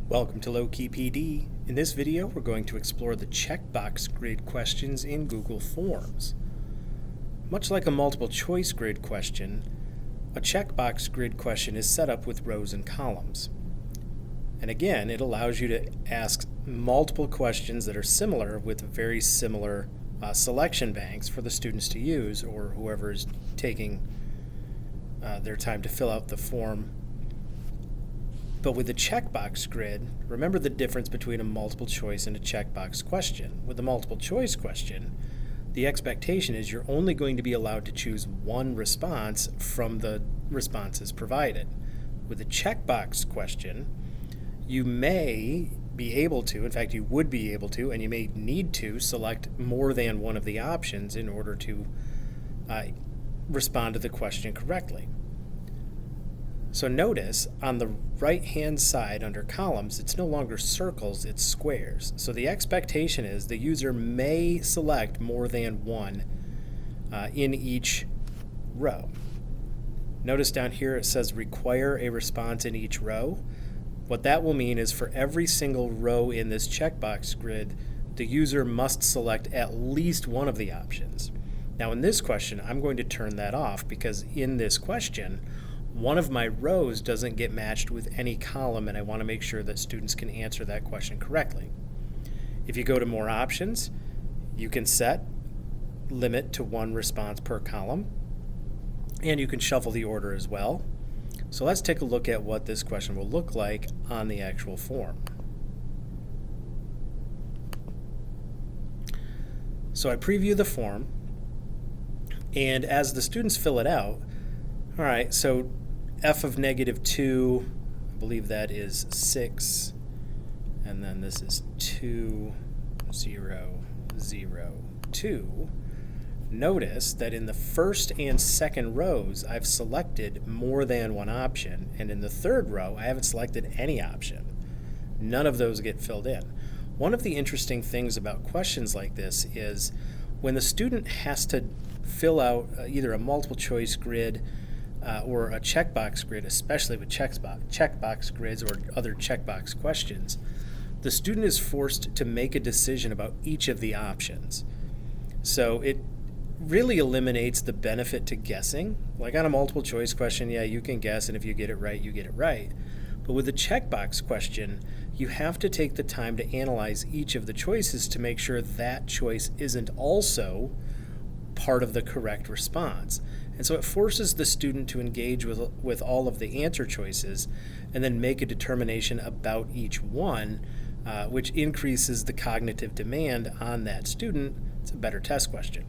Welcome to Low Key PD. In this video, we're going to explore the checkbox grid questions in Google Forms. Much like a multiple choice grid question, a checkbox grid question is set up with rows and columns. And again, it allows you to ask multiple questions that are similar with very similar selection banks for the students to use or whoever is taking their time to fill out the form. But with the checkbox grid, remember the difference between a multiple choice and a checkbox question. With a multiple choice question, the expectation is you're only going to be allowed to choose one response from the responses provided. With a checkbox question, you may be able to, in fact you would be able to, and you may need to select more than one of the options in order to respond to the question correctly. So notice on the right-hand side under columns, it's no longer circles, it's squares. So the expectation is the user may select more than one in each row. Notice down here it says require a response in each row. What that will mean is for every single row in this checkbox grid, the user must select at least one of the options. Now in this question, I'm going to turn that off because in this question, one of my rows doesn't get matched with any column, and I want to make sure that students can answer that question correctly. If you go to more options, you can set limit to one response per column, and you can shuffle the order as well. So let's take a look at what this question will look like on the actual form. So I preview the form, and as the students fill it out, all right, so f of -2, I believe that is 6, and then this is 2, 0, 0, 2. Notice that in the first and second rows, I've selected more than one option, and in the third row, I haven't selected any option. None of those get filled in. One of the interesting things about questions like this is when the student has to fill out either a multiple choice grid or a checkbox grid, especially with checkbox grids or other checkbox questions, the student is forced to make a decision about each of the options. So it really eliminates the benefit to guessing. Like on a multiple choice question, yeah, you can guess, and if you get it right, you get it right. But with a checkbox question, you have to take the time to analyze each of the choices to make sure that choice isn't also part of the correct response. And so it forces the student to engage with all of the answer choices and then make a determination about each one, which increases the cognitive demand on that student. It's a better test question.